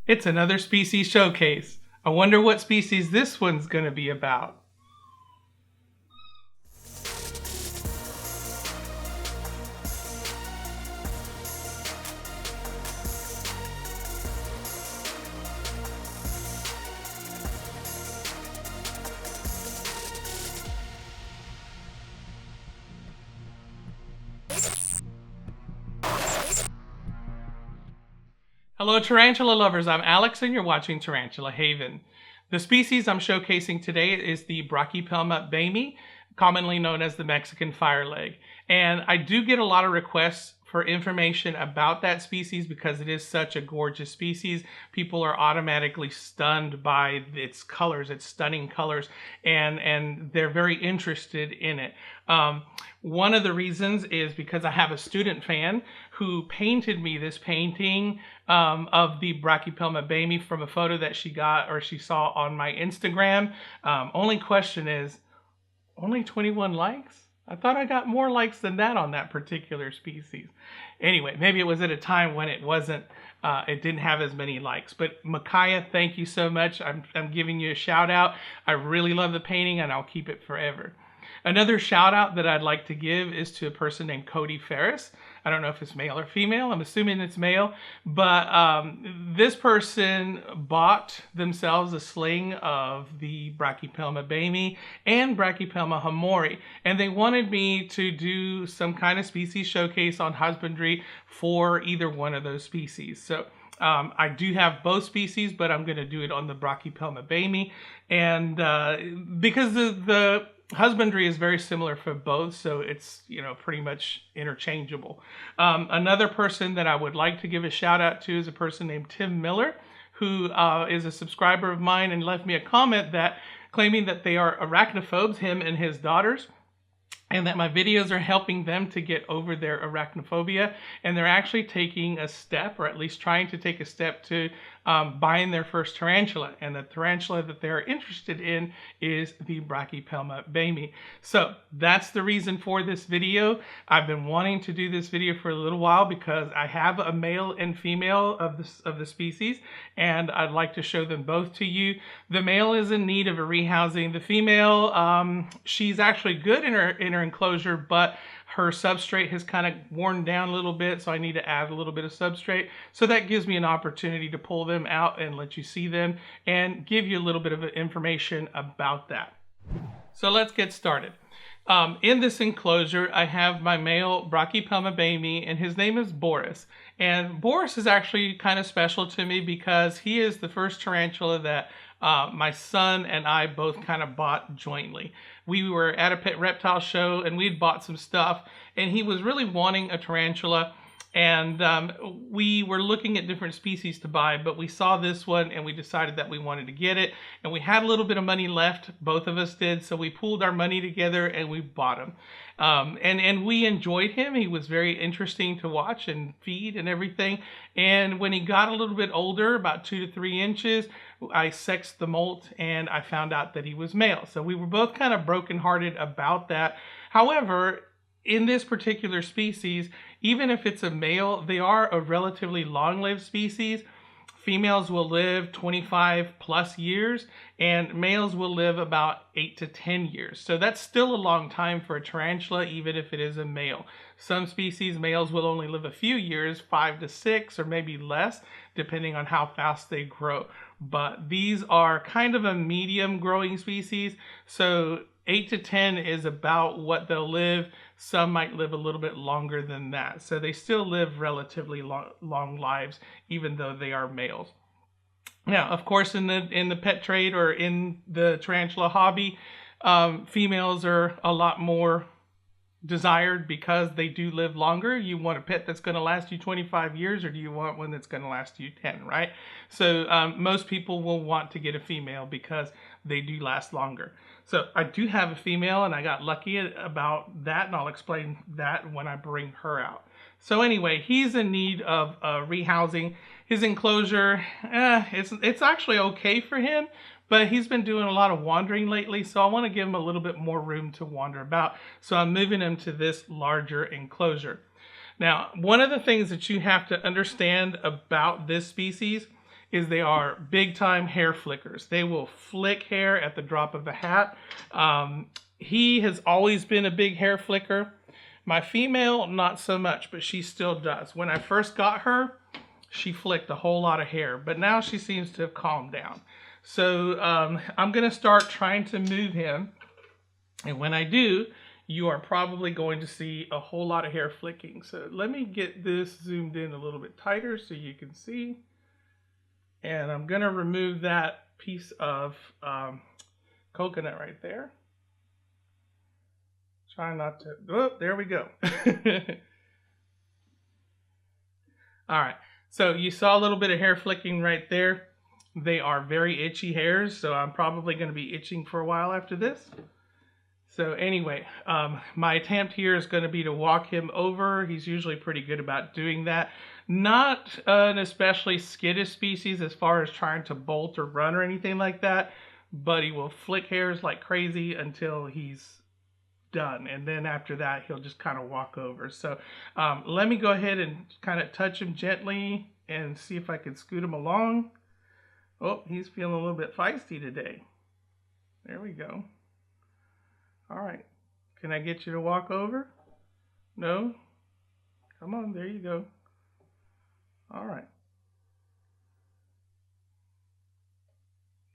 It's another species showcase. I wonder what species this one's going to be about. Hello tarantula lovers, I'm Alex and you're watching Tarantula Haven. The species I'm showcasing today is the Brachypelma boehmei, commonly known as the Mexican fireleg. And I do get a lot of requests for information about that species because it is such a gorgeous species. People are automatically stunned by its colors, its stunning colors, and they're very interested in it. One of the reasons is because I have a student fan who painted me this painting of the Brachypelma boehmei from a photo that she got or she saw on my Instagram. Only question is, only 21 likes? I thought I got more likes than that on that particular species. Anyway, maybe it was at a time when it wasn't, it didn't have as many likes. But Micaiah, thank you so much. I'm giving you a shout out. I really love the painting and I'll keep it forever. Another shout out that I'd like to give is to a person named Cody Ferris. I don't know if it's male or female. I'm assuming it's male. But this person bought themselves a sling of the Brachypelma boehmei and Brachypelma hamori. And they wanted me to do some kind of species showcase on husbandry for either one of those species. So I do have both species, but I'm going to do it on the Brachypelma boehmei. And because the husbandry is very similar for both, so it's, pretty much interchangeable. Another person that I would like to give a shout out to is a person named Tim Miller, who is a subscriber of mine and left me a comment that claiming that they are arachnophobes, him and his daughters, and that my videos are helping them to get over their arachnophobia, and they're actually taking a step, or at least trying to take a step to buying their first tarantula. And the tarantula that they're interested in is the Brachypelma boehmei. So that's the reason for this video. I've been wanting to do this video for a little while because I have a male and female of the species, and I'd like to show them both to you. The male is in need of a rehousing. The female, she's actually good in her enclosure, but her substrate has kind of worn down a little bit, so I need to add a little bit of substrate. So that gives me an opportunity to pull them out and let you see them and give you a little bit of information about that. So let's get started. In this enclosure, I have my male Brachypelma boehmei, and his name is Boris. And Boris is actually kind of special to me because he is the first tarantula that my son and I both kind of bought jointly. We were at a pet reptile show and we'd bought some stuff, and he was really wanting a tarantula. And we were looking at different species to buy, but we saw this one and we decided that we wanted to get it. And we had a little bit of money left, both of us did, so we pooled our money together and we bought him. And we enjoyed him. He was very interesting to watch and feed and everything. And when he got a little bit older, about 2 to 3 inches, I sexed the molt and I found out that he was male. So we were both kind of brokenhearted about that. However, in this particular species, even if it's a male, they are a relatively long-lived species. Females will live 25 plus years and males will live about 8 to 10 years. So that's still a long time for a tarantula, even if it is a male. Some species, males will only live a few years, 5 to 6 or maybe less, depending on how fast they grow. But these are kind of a medium growing species. So 8 to 10 is about what they'll live. Some might live a little bit longer than that. So they still live relatively long lives, even though they are males. Now, of course, in the pet trade or in the tarantula hobby, females are a lot more desired because they do live longer. You want a pet that's going to last you 25 years, or do you want one that's going to last you 10, right? So most people will want to get a female because they do last longer. So I do have a female, and I got lucky about that, and I'll explain that when I bring her out. So anyway, he's in need of rehousing. His enclosure, it's actually okay for him, but he's been doing a lot of wandering lately, so I want to give him a little bit more room to wander about. So I'm moving him to this larger enclosure. Now, one of the things that you have to understand about this species is they are big time hair flickers. They will flick hair at the drop of a hat. He has always been a big hair flicker. My female, not so much, but she still does. When I first got her, she flicked a whole lot of hair, but now she seems to have calmed down. So I'm going to start trying to move him. And when I do, you are probably going to see a whole lot of hair flicking. So let me get this zoomed in a little bit tighter so you can see. And I'm going to remove that piece of coconut right there. Try not to, oh, there we go. All right, so you saw a little bit of hair flicking right there. They are very itchy hairs, so I'm probably going to be itching for a while after this. So anyway, my attempt here is going to be to walk him over. He's usually pretty good about doing that. Not an especially skittish species as far as trying to bolt or run or anything like that, but he will flick hairs like crazy until he's done, and then after that he'll just kind of walk over. So let me go ahead and kind of touch him gently and see if I can scoot him along. Oh, he's feeling a little bit feisty today. There we go. All right, can I get you to walk over? No? Come on, there you go. All right.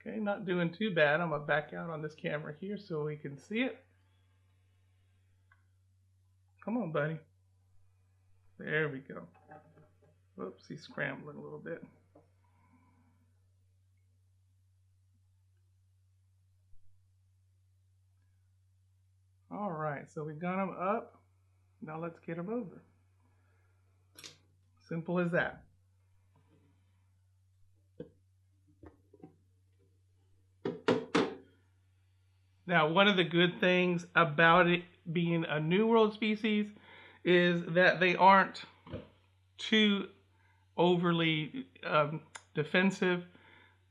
Okay, not doing too bad. I'm gonna back out on this camera here so we can see it. Come on, buddy. There we go. Whoops, he's scrambling a little bit. All right, so we got him up. Now let's get him over. Simple as that. Now, one of the good things about it being a New World species is that they aren't too overly defensive.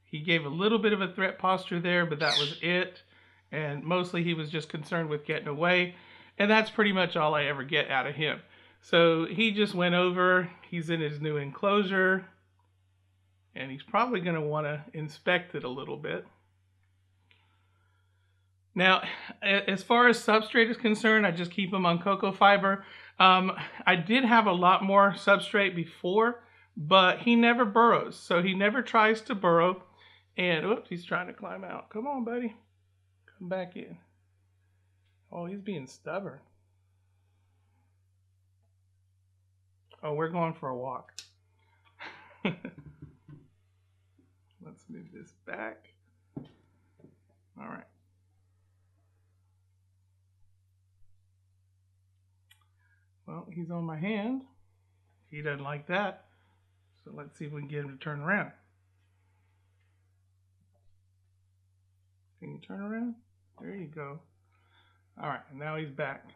He gave a little bit of a threat posture there, but that was it. And mostly he was just concerned with getting away. And that's pretty much all I ever get out of him. So he just went over. He's in his new enclosure. And he's probably going to want to inspect it a little bit. Now, as far as substrate is concerned, I just keep them on cocoa fiber. I did have a lot more substrate before, but he never burrows. So he never tries to burrow. And, oops, he's trying to climb out. Come on, buddy. Come back in. Oh, he's being stubborn. Oh, we're going for a walk. Let's move this back. All right. Well, he's on my hand. He doesn't like that. So let's see if we can get him to turn around. Can you turn around? There you go. All right, and now he's back.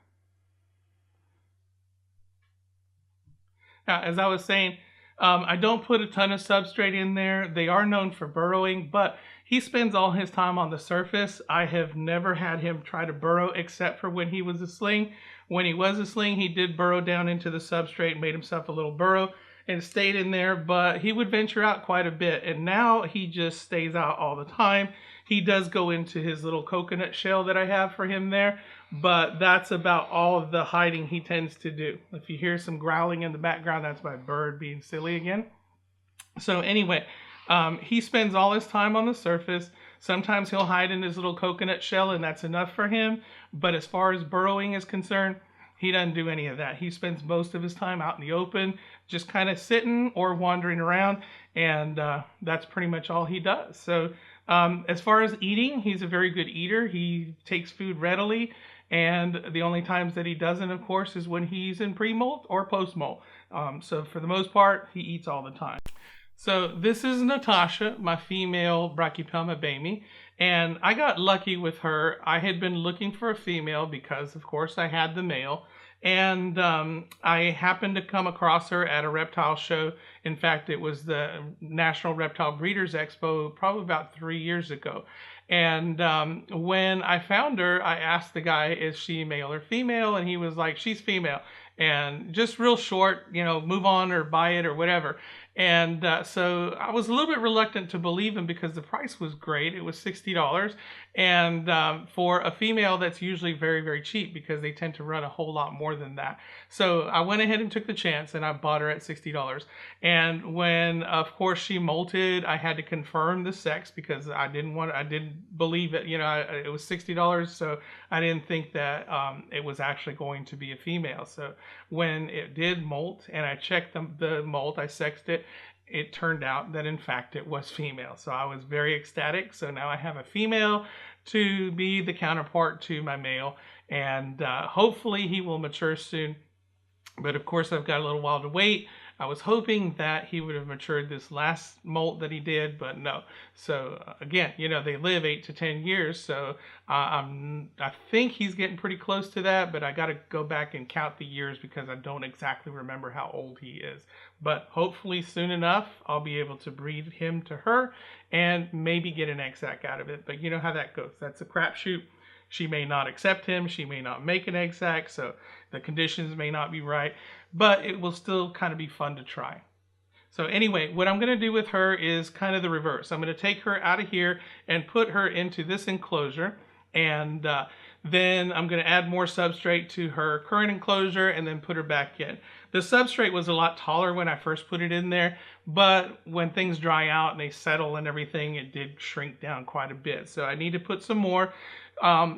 Now, as I was saying, I don't put a ton of substrate in there. They are known for burrowing, but he spends all his time on the surface. I have never had him try to burrow except for when he was a sling. When he was a sling, he did burrow down into the substrate, made himself a little burrow, and stayed in there, but he would venture out quite a bit, and now he just stays out all the time. He does go into his little coconut shell that I have for him there, but that's about all of the hiding he tends to do. If you hear some growling in the background, that's my bird being silly again. So anyway, he spends all his time on the surface. Sometimes he'll hide in his little coconut shell, and that's enough for him. But as far as burrowing is concerned, he doesn't do any of that. He spends most of his time out in the open, just kind of sitting or wandering around, and that's pretty much all he does. So as far as eating, he's a very good eater. He takes food readily, and the only times that he doesn't, of course, is when he's in pre-molt or post-molt. So for the most part, he eats all the time. So this is Natasha, my female Brachypelma boehmei, and I got lucky with her. I had been looking for a female because, of course, I had the male, and I happened to come across her at a reptile show. In fact, it was the National Reptile Breeders Expo probably about 3 years ago. And when I found her, I asked the guy, is she male or female? And he was like, she's female. And just real short, you know, move on or buy it or whatever. And so I was a little bit reluctant to believe him because the price was great. It was $60. And for a female, that's usually very, very cheap because they tend to run a whole lot more than that. So I went ahead and took the chance and I bought her at $60. And when, of course, she molted, I had to confirm the sex because I didn't believe it. You know, it was $60. So I didn't think that it was actually going to be a female. So when it did molt and I checked the molt, I sexed it, it turned out that in fact it was female. So I was very ecstatic. So now I have a female to be the counterpart to my male, and hopefully he will mature soon. But of course I've got a little while to wait. I was hoping that he would have matured this last molt that he did, but no. So again, you know, they live 8 to 10 years. So I think he's getting pretty close to that, but I got to go back and count the years because I don't exactly remember how old he is. But hopefully soon enough, I'll be able to breed him to her and maybe get an egg sac out of it. But you know how that goes. That's a crapshoot. She may not accept him. She may not make an egg sac. So the conditions may not be right, but it will still kind of be fun to try. So anyway, what I'm going to do with her is kind of the reverse. I'm going to take her out of here and put her into this enclosure, and then I'm going to add more substrate to her current enclosure and then put her back in. The substrate was a lot taller when I first put it in there, but when things dry out and they settle and everything, it did shrink down quite a bit. So I need to put some more.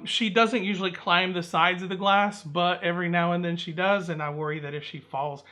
She doesn't usually climb the sides of the glass, but every now and then she does, and I worry that if she falls,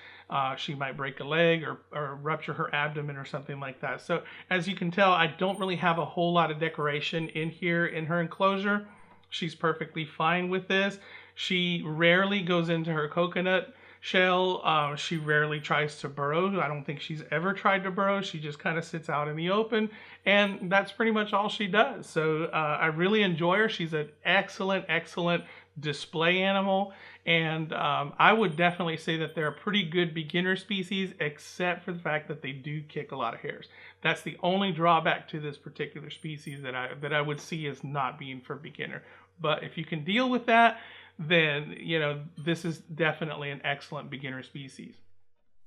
she might break a leg or rupture her abdomen or something like that. So as you can tell, I don't really have a whole lot of decoration in here in her enclosure. She's perfectly fine with this. She rarely goes into her coconut shell. She rarely tries to burrow. I don't think she's ever tried to burrow. She just kind of sits out in the open, and that's pretty much all she does. So I really enjoy her. She's an excellent, excellent display animal, and I would definitely say that they're a pretty good beginner species, except for the fact that they do kick a lot of hairs. That's the only drawback to this particular species that I would see as not being for beginner. But if you can deal with that, then, you know, this is definitely an excellent beginner species.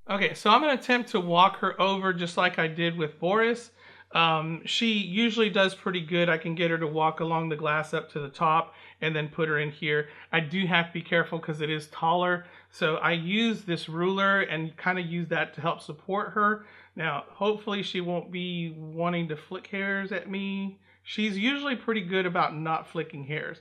Okay, so I'm going to attempt to walk her over just like I did with Boris. She usually does pretty good. I can get her to walk along the glass up to the top and then put her in here. I do have to be careful because it is taller. So I use this ruler and kind of use that to help support her. Now, hopefully she won't be wanting to flick hairs at me. She's usually pretty good about not flicking hairs.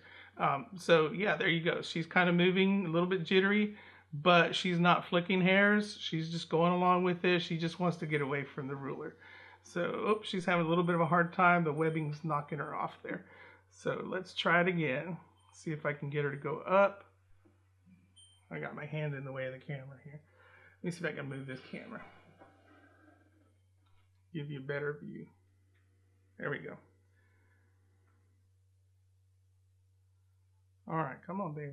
So yeah, there you go. She's kind of moving a little bit jittery, but she's not flicking hairs. She's just going along with it. She just wants to get away from the ruler. So, oops, she's having a little bit of a hard time. The webbing's knocking her off there. So let's try it again. See if I can get her to go up. I got my hand in the way of the camera here. Let me see if I can move this camera. Give you a better view. There we go. All right, come on, baby.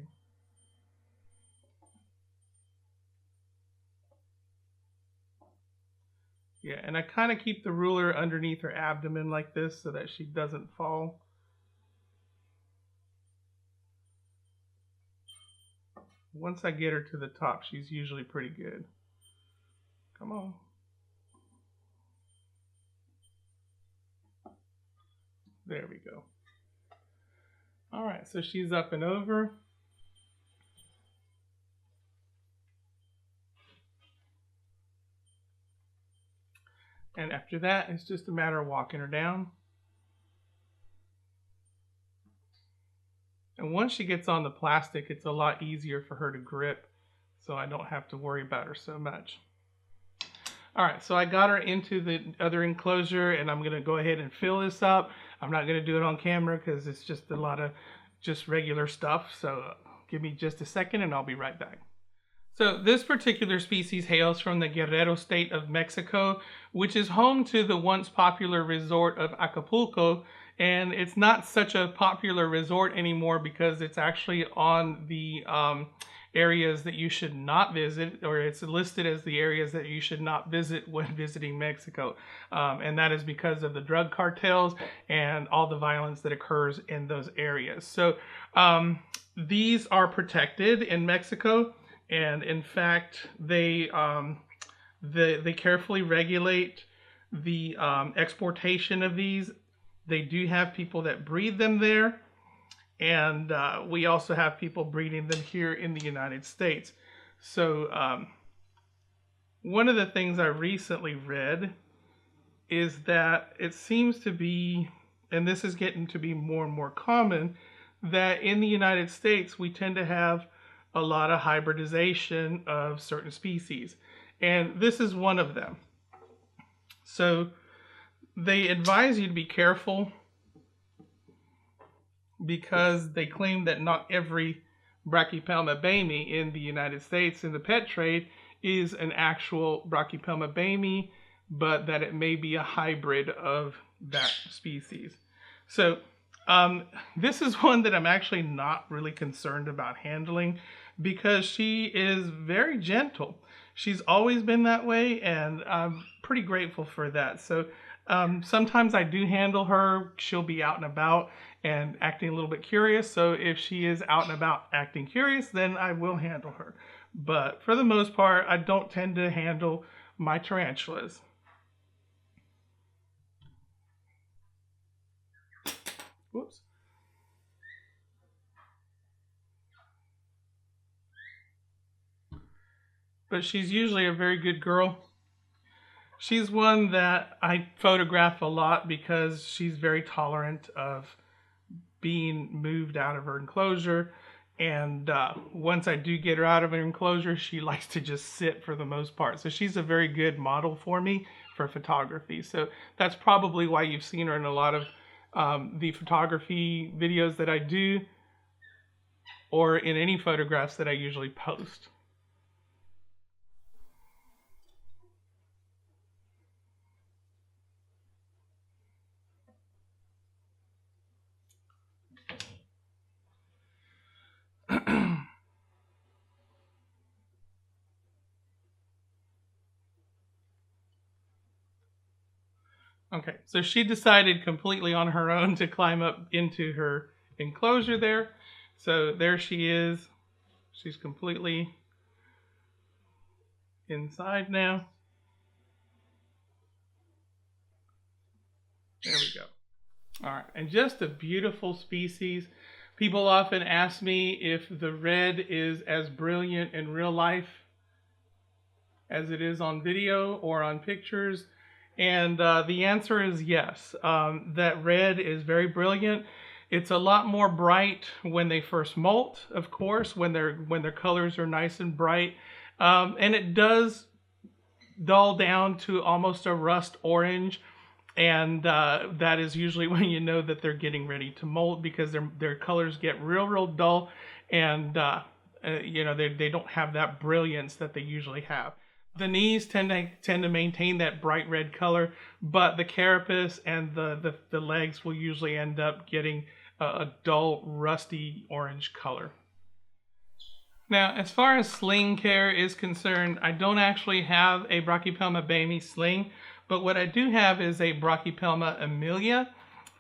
Yeah, and I kind of keep the ruler underneath her abdomen like this so that she doesn't fall. Once I get her to the top, she's usually pretty good. Come on. There we go. All right, so she's up and over. And after that, it's just a matter of walking her down. And once she gets on the plastic, it's a lot easier for her to grip, so I don't have to worry about her so much. All right, so I got her into the other enclosure, and I'm going to go ahead and fill this up. I'm not going to do it on camera because it's just a lot of just regular stuff. So give me just a second, and I'll be right back. So this particular species hails from the Guerrero state of Mexico, which is home to the once popular resort of Acapulco. And it's not such a popular resort anymore because it's actually on the areas that you should not visit, or it's listed as the areas that you should not visit when visiting Mexico. And that is because of the drug cartels and all the violence that occurs in those areas. So these are protected in Mexico. And in fact, they They carefully regulate the exportation of these. They do have people that breed them there, and we also have people breeding them here in the United States. So one of the things I recently read is that it seems to be, and this is getting to be more and more common, that in the United States we tend to have a lot of hybridization of certain species, and this is one of them. So they advise you to be careful because they claim that not every Brachypelma boehmei in the United States in the pet trade is an actual Brachypelma boehmei, but that it may be a hybrid of that species. So this is one that I'm actually not really concerned about handling because she is very gentle. She's always been that way, and I'm pretty grateful for that. So sometimes I do handle her. She'll be out and about and acting a little bit curious. So if she is out and about acting curious, then I will handle her. But for the most part, I don't tend to handle my tarantulas. Whoops. But she's usually a very good girl. She's one that I photograph a lot because she's very tolerant of being moved out of her enclosure. And once I do get her out of her enclosure, she likes to just sit for the most part. So she's a very good model for me for photography. So that's probably why you've seen her in a lot of the photography videos that I do, or in any photographs that I usually post. Okay, so she decided completely on her own to climb up into her enclosure there. So there she is. She's completely inside now. There we go. All right, and just a beautiful species. People often ask me if the red is as brilliant in real life as it is on video or on pictures. And the answer is yes. That red is very brilliant. It's a lot more bright when they first molt, of course, when their colors are nice and bright. And it does dull down to almost a rust orange. And that is usually when you know that they're getting ready to molt, because their colors get real dull, and they don't have that brilliance that they usually have. The knees tend to maintain that bright red color, but the carapace and the legs will usually end up getting a dull, rusty orange color. Now, as far as Sling Care is concerned, I don't actually have a Brachypelma boehmei sling, but what I do have is a Brachypelma amelia,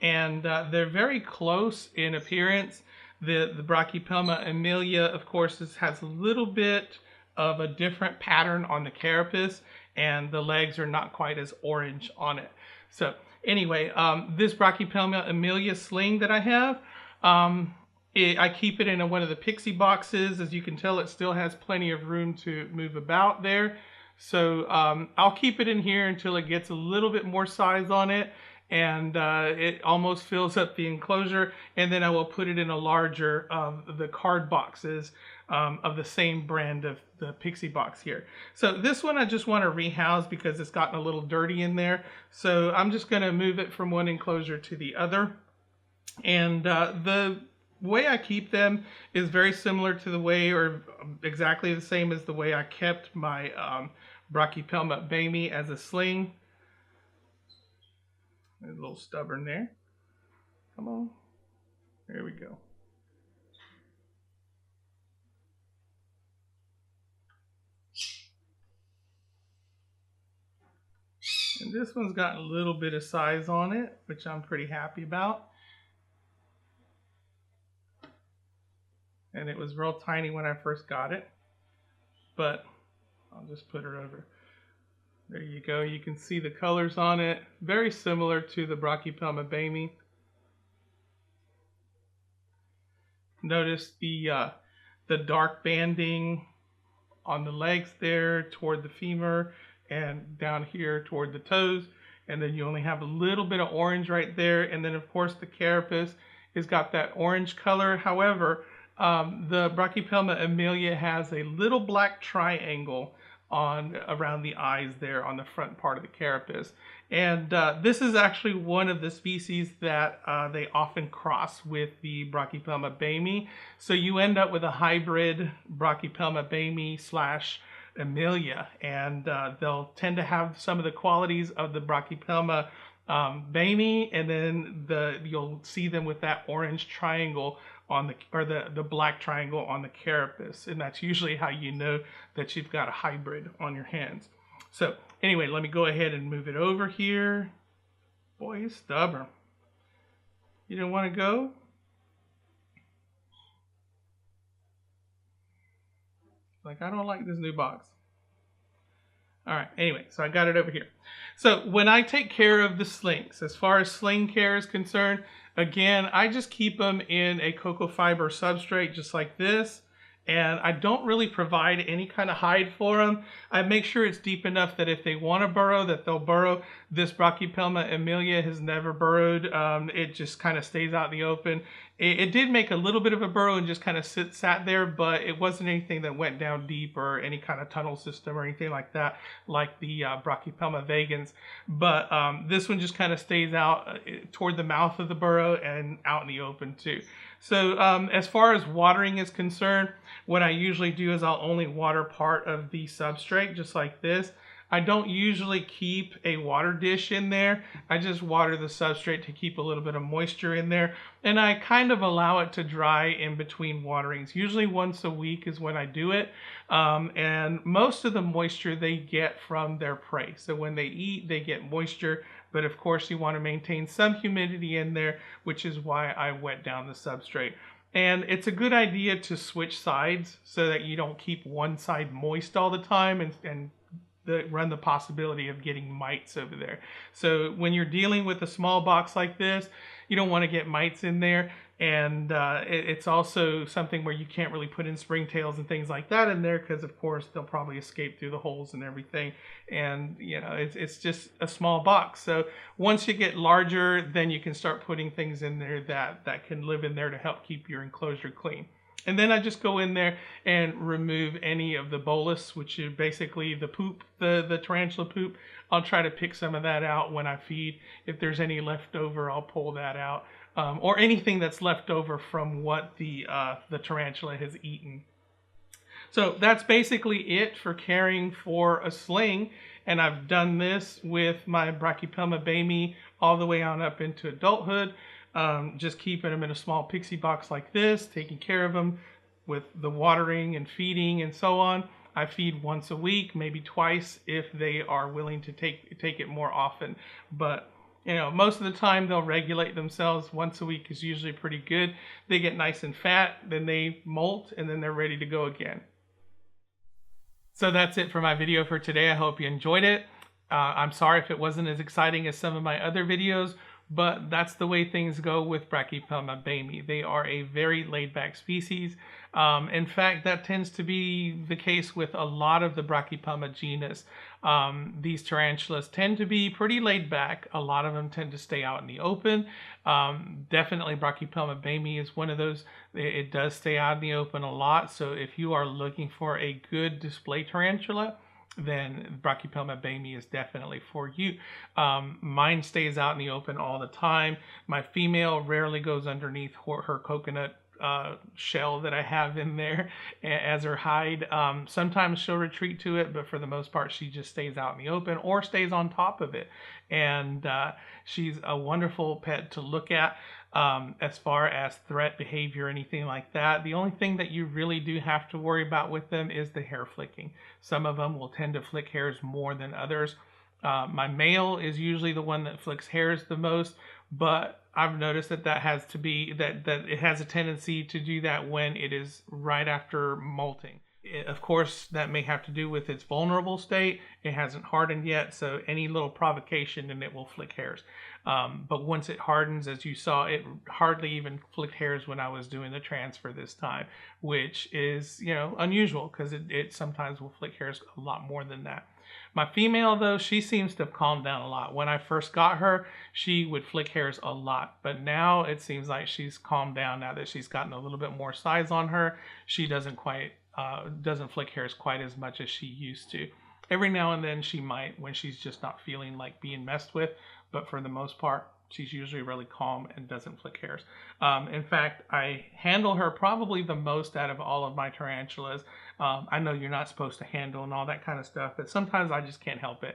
and they're very close in appearance. The Brachypelma amelia, of course, has a little bit of a different pattern on the carapace, and the legs are not quite as orange on it. So anyway, this Brachypelma amelia sling that I have, I keep it in one of the pixie boxes. As you can tell, it still has plenty of room to move about there. So I'll keep it in here until it gets a little bit more size on it, and it almost fills up the enclosure, and then I will put it in a larger of the card boxes of the same brand of the pixie box here. So this one I just want to rehouse because it's gotten a little dirty in there. So I'm just going to move it from one enclosure to the other. And the way I keep them is very similar to the way, or exactly the same as the way I kept my Brachypelma boehmei as a sling. A little stubborn there. Come on. There we go. And this one's got a little bit of size on it, which I'm pretty happy about. And it was real tiny when I first got it, but I'll just put her over. There you go. You can see the colors on it. Very similar to the Brachypelma boehmei. Notice the dark banding on the legs there toward the femur and down here toward the toes. And then you only have a little bit of orange right there. And then of course the carapace has got that orange color. However, the Brachypelma amelia has a little black triangle on around the eyes there on the front part of the carapace. And this is actually one of the species that they often cross with the Brachypelma boehmei. So you end up with a hybrid Brachypelma boehmei / amelia, and they'll tend to have some of the qualities of the Brachypelma boehmei, and then you'll see them with that orange triangle on the black triangle on the carapace, and that's usually how you know that you've got a hybrid on your hands. So anyway, let me go ahead and move it over here. Boy, he's stubborn. You didn't want to go? Like, I don't like this new box. All right, anyway, so I got it over here. So when I take care of the slings, as far as Sling Care is concerned, again, I just keep them in a cocoa fiber substrate just like this. And I don't really provide any kind of hide for them. I make sure it's deep enough that if they want to burrow, that they'll burrow. This Brachypelma amelia has never burrowed. It just kind of stays out in the open. It did make a little bit of a burrow and just kind of sat there, but it wasn't anything that went down deep or any kind of tunnel system or anything like that, like the Brachypelma vagans. But this one just kind of stays out toward the mouth of the burrow and out in the open too. So as far as watering is concerned, what I usually do is I'll only water part of the substrate, just like this. I don't usually keep a water dish in there. I just water the substrate to keep a little bit of moisture in there. And I kind of allow it to dry in between waterings. Usually once a week is when I do it. And most of the moisture they get from their prey. So when they eat, they get moisture. But of course you want to maintain some humidity in there, which is why I wet down the substrate. And it's a good idea to switch sides so that you don't keep one side moist all the time and run the possibility of getting mites over there. So when you're dealing with a small box like this, you don't want to get mites in there. And it's also something where you can't really put in springtails and things like that in there because, of course, they'll probably escape through the holes and everything. And, you know, it's just a small box. So once you get larger, then you can start putting things in there that can live in there to help keep your enclosure clean. And then I just go in there and remove any of the bolus, which is basically the poop, the tarantula poop. I'll try to pick some of that out when I feed. If there's any left over, I'll pull that out. Or anything that's left over from what the tarantula has eaten. So that's basically it for caring for a sling. And I've done this with my Brachypelma boehmei all the way on up into adulthood. Just keeping them in a small pixie box like this, taking care of them with the watering and feeding and so on. I feed once a week, maybe twice if they are willing to take it more often. But you know, most of the time they'll regulate themselves. Once a week is usually pretty good. They get nice and fat, then they molt, and then they're ready to go again. So that's it for my video for today. I hope you enjoyed it. I'm sorry if it wasn't as exciting as some of my other videos, but that's the way things go with Brachypelma boehmei. They are a very laid-back species. In fact, that tends to be the case with a lot of the Brachypelma genus. These tarantulas tend to be pretty laid back. A lot of them tend to stay out in the open. Definitely Brachypelma boehmei is one of those. It does stay out in the open a lot. So if you are looking for a good display tarantula, then Brachypelma boehmei is definitely for you. Mine stays out in the open all the time. My female rarely goes underneath her coconut shell that I have in there as her hide. Sometimes she'll retreat to it, but for the most part she just stays out in the open or stays on top of it. And she's a wonderful pet to look at. As far as threat behavior, anything like that, the only thing that you really do have to worry about with them is the hair flicking. Some of them will tend to flick hairs more than others. My male is usually the one that flicks hairs the most, but I've noticed that has to be that it has a tendency to do that when it is right after molting. Of course, that may have to do with its vulnerable state. It hasn't hardened yet, so any little provocation and it will flick hairs. But once it hardens, as you saw, it hardly even flicked hairs when I was doing the transfer this time, which is, you know, unusual because it sometimes will flick hairs a lot more than that. My female, though, she seems to have calmed down a lot. When I first got her, she would flick hairs a lot, but now it seems like she's calmed down now that she's gotten a little bit more size on her. She doesn't flick hairs quite as much as she used to. Every now and then she might when she's just not feeling like being messed with, but for the most part, she's usually really calm and doesn't flick hairs. In fact, I handle her probably the most out of all of my tarantulas. I know you're not supposed to handle and all that kind of stuff, but sometimes I just can't help it.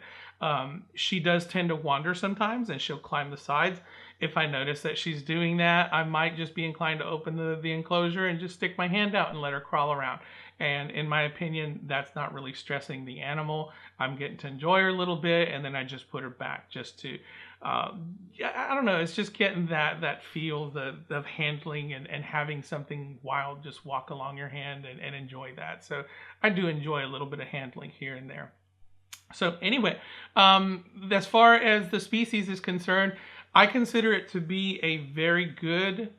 She does tend to wander sometimes, and she'll climb the sides. If I notice that she's doing that, I might just be inclined to open the enclosure and just stick my hand out and let her crawl around. And in my opinion, that's not really stressing the animal. I'm getting to enjoy her a little bit, and then I just put her back just to, I don't know, it's just getting that feel of handling and having something wild just walk along your hand and enjoy that. So I do enjoy a little bit of handling here and there. So anyway, as far as the species is concerned, I consider it to be a very good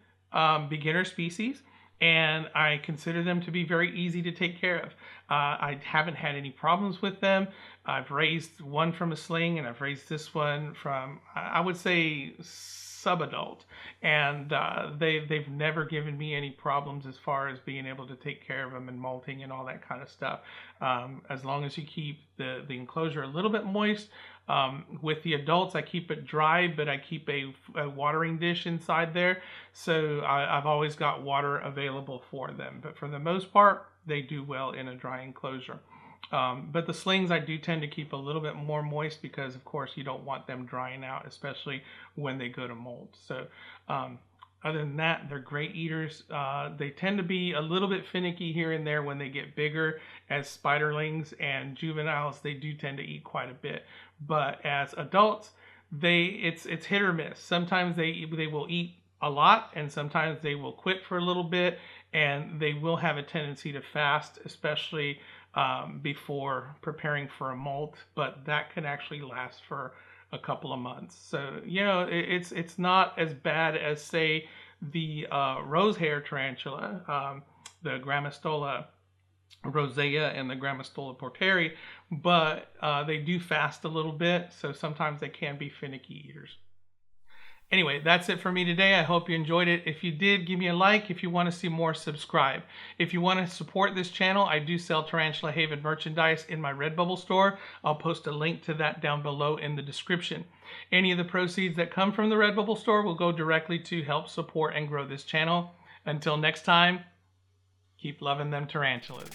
beginner species. And I consider them to be very easy to take care of. I haven't had any problems with them. I've raised one from a sling, and I've raised this one from, I would say, subadult. And they've never given me any problems as far as being able to take care of them and molting and all that kind of stuff. As long as you keep the enclosure a little bit moist. With the adults, I keep it dry, but I keep a watering dish inside there. So I've always got water available for them. But for the most part, they do well in a dry enclosure. But the slings I do tend to keep a little bit more moist because, of course, you don't want them drying out, especially when they go to molt. So other than that, they're great eaters. They tend to be a little bit finicky here and there when they get bigger. As spiderlings and juveniles, they do tend to eat quite a bit. But as adults, it's hit or miss. Sometimes they will eat a lot, and sometimes they will quit for a little bit, and they will have a tendency to fast, especially before preparing for a molt. But that can actually last for a couple of months. So, you know, it's not as bad as, say, the rose hair tarantula, the Grammostola rosea and the Grammostola porteri, but they do fast a little bit, so sometimes they can be finicky eaters. Anyway, that's it for me today. I hope you enjoyed it. If you did, give me a like. If you want to see more, subscribe. If you want to support this channel, I do sell Tarantula Haven merchandise in my Redbubble store. I'll post a link to that down below in the description. Any of the proceeds that come from the Redbubble store will go directly to help support and grow this channel. Until next time, keep loving them tarantulas.